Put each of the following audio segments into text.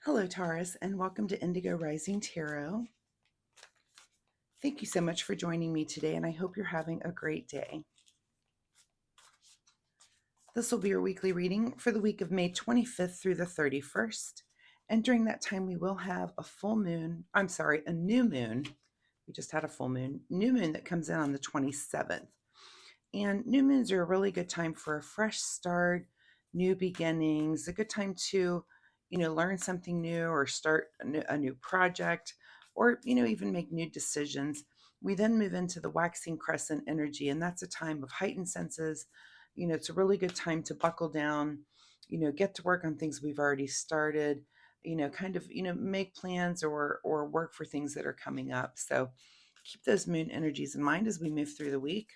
Hello, Taurus, and welcome to Indigo Rising Tarot. Thank you so much for joining me today, and I hope you're having a great day. This will be your weekly reading for the week of May 25th through the 31st. And during that time, we will have a new moon. We just had a full moon, new moon that comes in on the 27th. And new moons are a really good time for a fresh start, new beginnings, a good time to, learn something new or start a new project or, even make new decisions. We then move into the waxing crescent energy, and that's a time of heightened senses. It's a really good time to buckle down, get to work on things we've already started, make plans or work for things that are coming up. So keep those moon energies in mind as we move through the week.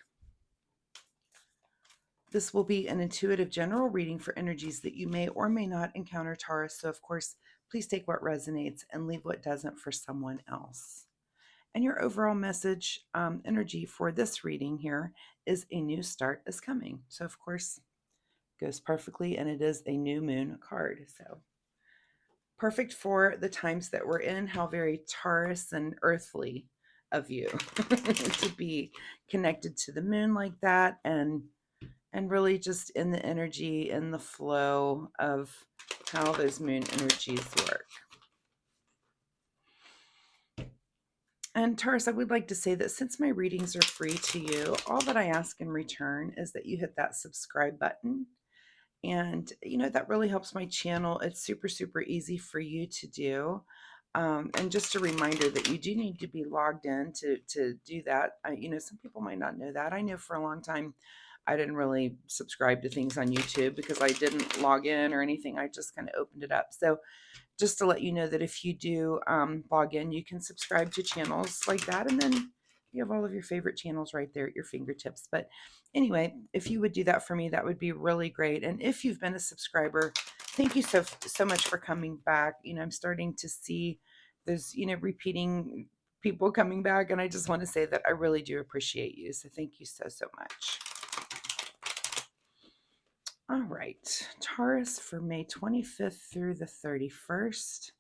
This will be an intuitive general reading for energies that you may or may not encounter, Taurus. So, of course, please take what resonates and leave what doesn't for someone else. And your overall message, energy for this reading here is a new start is coming. So, of course, goes perfectly, and it is a new moon card. So, perfect for the times that we're in. How very Taurus and earthly of you to be connected to the moon like that, and really just in the energy and the flow of how those moon energies work. And Taurus, I would like to say that since my readings are free to you, all that I ask in return is that you hit that subscribe button. And, that really helps my channel. It's super, super easy for you to do. And just a reminder that you do need to be logged in to do that. Some people might not know that. I know for a long time, I didn't really subscribe to things on YouTube because I didn't log in or anything. I just kind of opened it up. So just to let you know that if you do log in, you can subscribe to channels like that. And then you have all of your favorite channels right there at your fingertips. But anyway, if you would do that for me, that would be really great. And if you've been a subscriber, thank you so much for coming back. I'm starting to see there's, repeating people coming back. And I just want to say that I really do appreciate you. So thank you so much. All right, Taurus for May 25th through the 31st.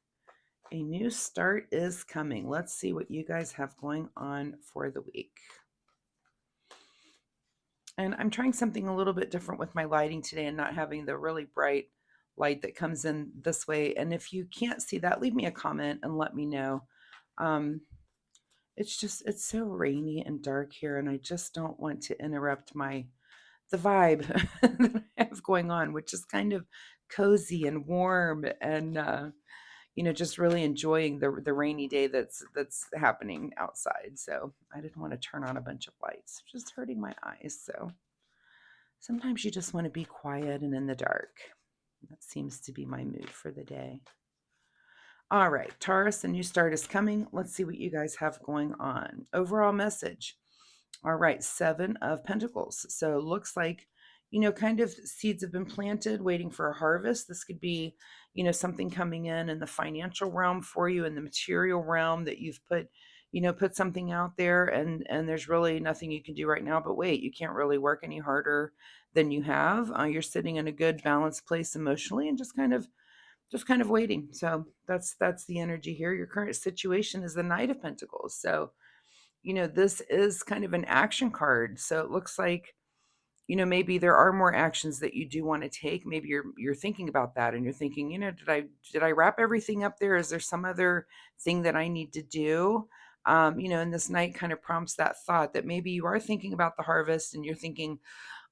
A new start is coming. Let's see what you guys have going on for the week. And I'm trying something a little bit different with my lighting today and not having the really bright light that comes in this way. And if you can't see that, leave me a comment and let me know. It's so rainy and dark here, and I just don't want to interrupt the vibe that I have going on, which is kind of cozy and warm and just really enjoying the rainy day that's happening outside. So I didn't want to turn on a bunch of lights, just hurting my eyes. So sometimes you just want to be quiet and in the dark. That seems to be my mood for the day. All right, Taurus, a new start is coming. Let's see what you guys have going on. Overall message. All right, 7 of Pentacles. So it looks like, kind of seeds have been planted waiting for a harvest. This could be, something coming in the financial realm for you, in the material realm that you've put something out there, and there's really nothing you can do right now. But wait, you can't really work any harder than you have. You're sitting in a good balanced place emotionally and just kind of waiting. So that's the energy here. Your current situation is the Knight of Pentacles. So this is kind of an action card. So it looks like, maybe there are more actions that you do want to take. Maybe you're thinking about that and you're thinking, did I wrap everything up there? Is there some other thing that I need to do? And this Knight kind of prompts that thought that maybe you are thinking about the harvest and you're thinking,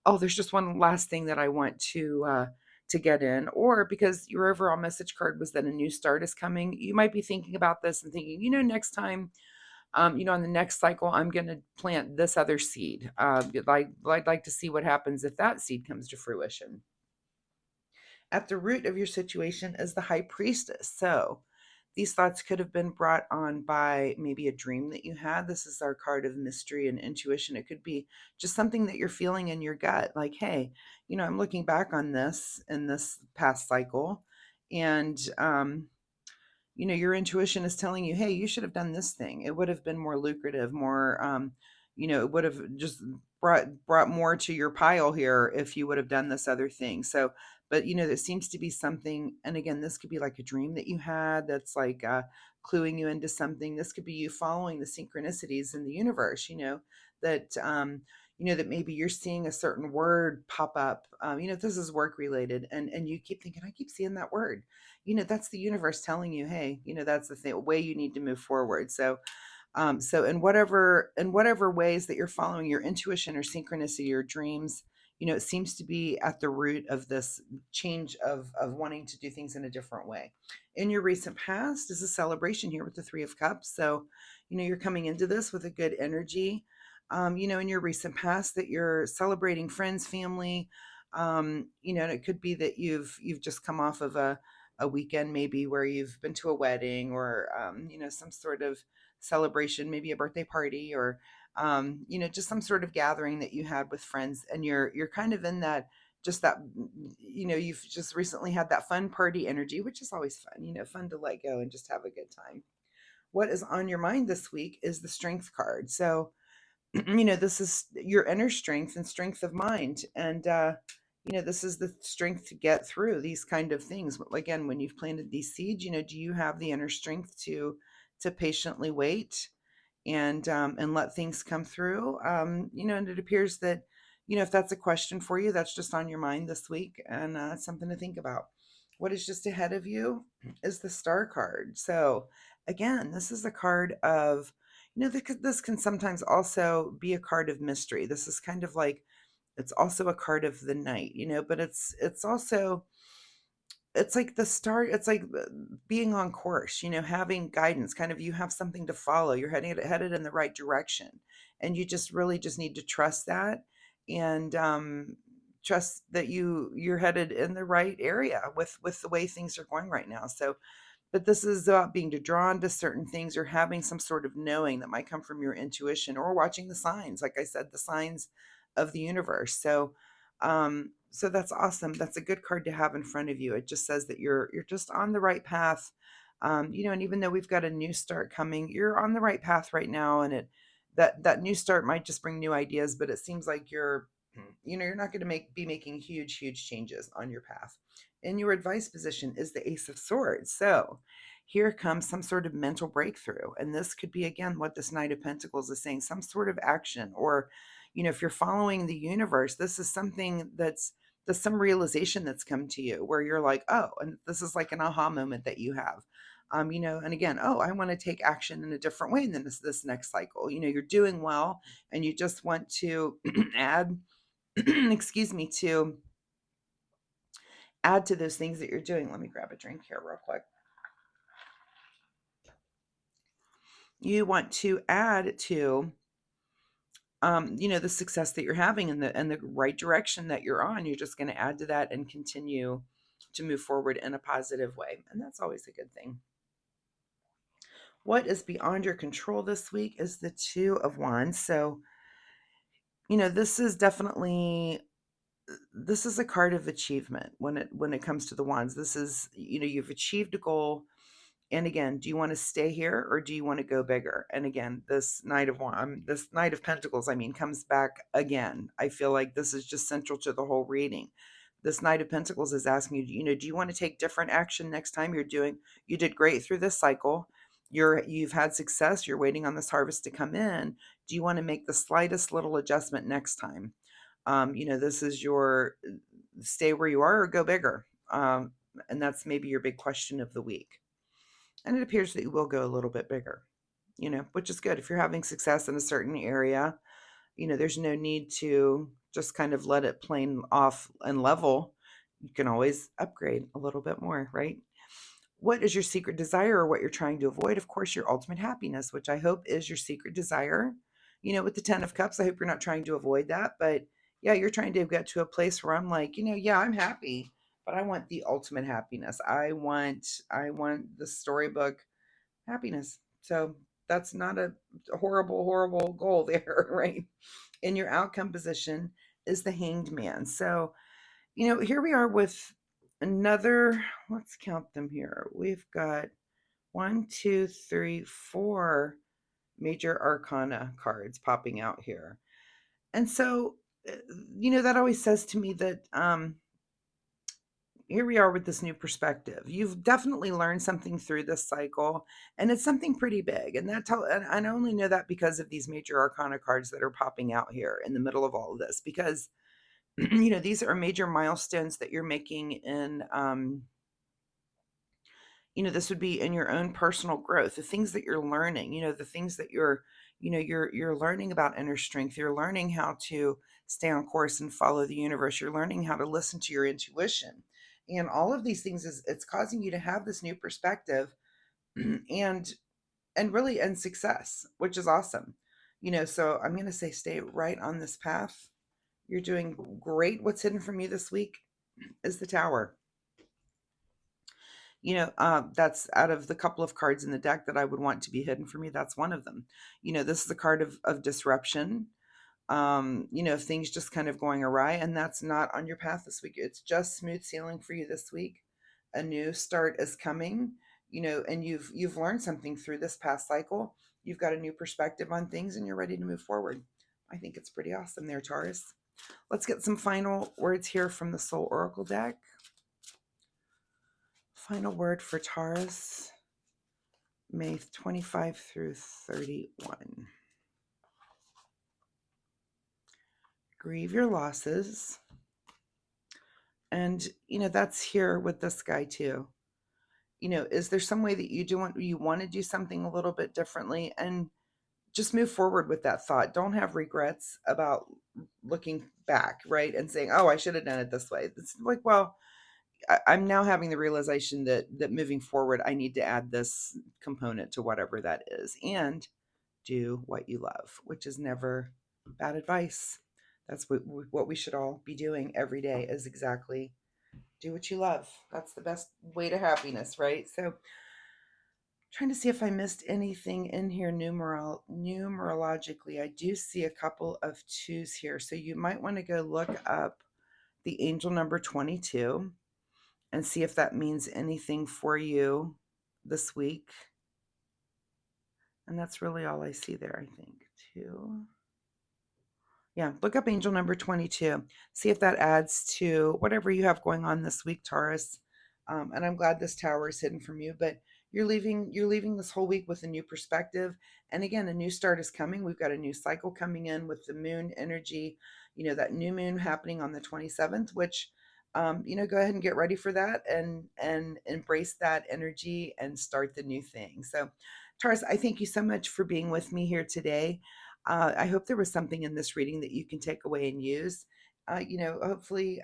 oh, there's just one last thing that I want to get in. Or because your overall message card was that a new start is coming, you might be thinking about this and thinking, next time, on the next cycle, I'm going to plant this other seed. I'd like to see what happens if that seed comes to fruition. At the root of your situation is the High Priestess. So these thoughts could have been brought on by maybe a dream that you had. This is our card of mystery and intuition. It could be just something that you're feeling in your gut. Like, hey, I'm looking back on this in this past cycle, and your intuition is telling you, hey, you should have done this thing. It would have been more lucrative, more, it would have just brought more to your pile here if you would have done this other thing. So, but there seems to be something. And again, this could be like a dream that you had that's like cluing you into something. This could be you following the synchronicities in the universe, that that maybe you're seeing a certain word pop up. This is work related, and you keep thinking, I keep seeing that word. That's the universe telling you, hey, that's the thing, way you need to move forward. So in whatever ways that you're following your intuition or synchronicity or dreams, it seems to be at the root of this change of wanting to do things in a different way. In your recent past is a celebration here with the Three of Cups. So, you're coming into this with a good energy. In your recent past that you're celebrating friends, family, and it could be that you've just come off of a weekend maybe where you've been to a wedding or some sort of celebration, maybe a birthday party or just some sort of gathering that you had with friends, and you're kind of in that, just that, you've just recently had that fun party energy, which is always fun, fun to let go and just have a good time. What is on your mind this week is the Strength card. So this is your inner strength and strength of mind, and this is the strength to get through these kind of things. Again, when you've planted these seeds, do you have the inner strength to patiently wait and let things come through? And it appears that if that's a question for you, that's just on your mind this week, and it's something to think about. What is just ahead of you is the Star card. So again, this is a card of, this can sometimes also be a card of mystery. This is kind of like, it's also a card of the night, but it's also, it's like the start, it's like being on course, having guidance, kind of, you have something to follow, you're headed in the right direction, and you just really just need to trust that, and trust that you're headed in the right area with the way things are going right now. So, but this is about being drawn to certain things, or having some sort of knowing that might come from your intuition, or watching the signs, like I said, the signs of the universe. So that's awesome. That's a good card to have in front of you. It just says that you're just on the right path. And even though we've got a new start coming, you're on the right path right now. And that new start might just bring new ideas, but it seems like you're not going to be making huge changes on your path. In your advice position is the Ace of Swords. So here comes some sort of mental breakthrough. And this could be, again, what this Knight of Pentacles is saying, some sort of action, or, if you're following the universe, this is something there's some realization that's come to you where you're like, oh, and this is like an aha moment that you have. And again, oh, I want to take action in a different way than this next cycle. You're doing well, and you just want to add, excuse me, to add to those things that you're doing. Let me grab a drink here real quick. You want to add to the success that you're having, and the right direction that you're on. You're just going to add to that and continue to move forward in a positive way, and that's always a good thing. What is beyond your control this week is the Two of Wands. So this is definitely, this is a card of achievement when it comes to the wands. This is, you've achieved a goal. And again, do you want to stay here, or do you want to go bigger? And again, this Knight of Pentacles, comes back again. I feel like this is just central to the whole reading. This Knight of Pentacles is asking you, do you want to take different action next time? You did great through this cycle. You've had success. You're waiting on this harvest to come in. Do you want to make the slightest little adjustment next time? This is your stay where you are or go bigger. And that's maybe your big question of the week. And it appears that you will go a little bit bigger, which is good. If you're having success in a certain area, there's no need to just kind of let it plane off and level. You can always upgrade a little bit more, right? What is your secret desire, or what you're trying to avoid? Of course, your ultimate happiness, which I hope is your secret desire. With the 10 of Cups, I hope you're not trying to avoid that. But yeah, you're trying to get to a place where I'm like, yeah, I'm happy, but I want the ultimate happiness. I want the storybook happiness. So that's not a horrible goal there, right? In your outcome position is the Hanged Man. So, here we are with another, let's count them here. We've got 1, 2, 3, 4 major arcana cards popping out here. And so, that always says to me that here we are with this new perspective. You've definitely learned something through this cycle, and it's something pretty big. And and I only know that because of these major arcana cards that are popping out here in the middle of all of this, because these are major milestones that you're making in this would be in your own personal growth, the things that you're learning, the things that you're learning about inner strength. You're learning how to stay on course and follow the universe. You're learning how to listen to your intuition. And all of these things is it's causing you to have this new perspective and really and success, which is awesome. So I'm going to say stay right on this path. You're doing great. What's hidden from you this week is the Tower. That's out of the couple of cards in the deck that I would want to be hidden for me. That's one of them. This is a card of disruption. Things just kind of going awry, and that's not on your path this week. It's just smooth sailing for you this week. A new start is coming, and you've learned something through this past cycle. You've got a new perspective on things, and you're ready to move forward. I think it's pretty awesome there, Taurus. Let's get some final words here from the Soul Oracle deck. Final word for Taurus, May 25 through 31. Grieve your losses. And, that's here with this guy too. Is there some way that you want to do something a little bit differently, and just move forward with that thought. Don't have regrets about looking back, right? And saying, oh, I should have done it this way. It's like, well, I'm now having the realization that moving forward, I need to add this component to whatever that is, and do what you love, which is never bad advice. That's what we should all be doing every day, is exactly do what you love. That's the best way to happiness, right? So trying to see if I missed anything in here numerologically. I do see a couple of twos here. So you might want to go look up the angel number 22 and see if that means anything for you this week. And that's really all I see there, I think. Two. Yeah, look up angel number 22. See if that adds to whatever you have going on this week, Taurus. And I'm glad this tower is hidden from you, but you're leaving this whole week with a new perspective. And again, a new start is coming. We've got a new cycle coming in with the moon energy, that new moon happening on the 27th, which go ahead and get ready for that and embrace that energy and start the new thing. So Taurus, I thank you so much for being with me here today. I hope there was something in this reading that you can take away and use. Hopefully,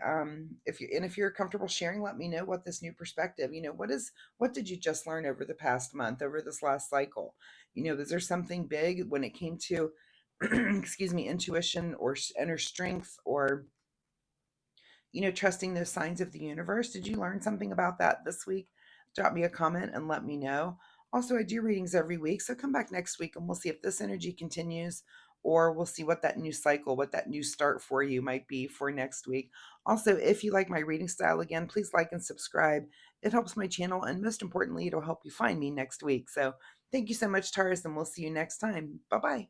if you're comfortable sharing, let me know what this new perspective. What did you just learn over the past month, over this last cycle? Was there something big when it came to, excuse me, intuition or inner strength, or trusting those signs of the universe? Did you learn something about that this week? Drop me a comment and let me know. Also, I do readings every week, so come back next week and we'll see if this energy continues, or we'll see what that new cycle, what that new start for you might be for next week. Also, if you like my reading style, again, please like and subscribe. It helps my channel, and most importantly, it'll help you find me next week. So thank you so much, Taurus, and we'll see you next time. Bye-bye.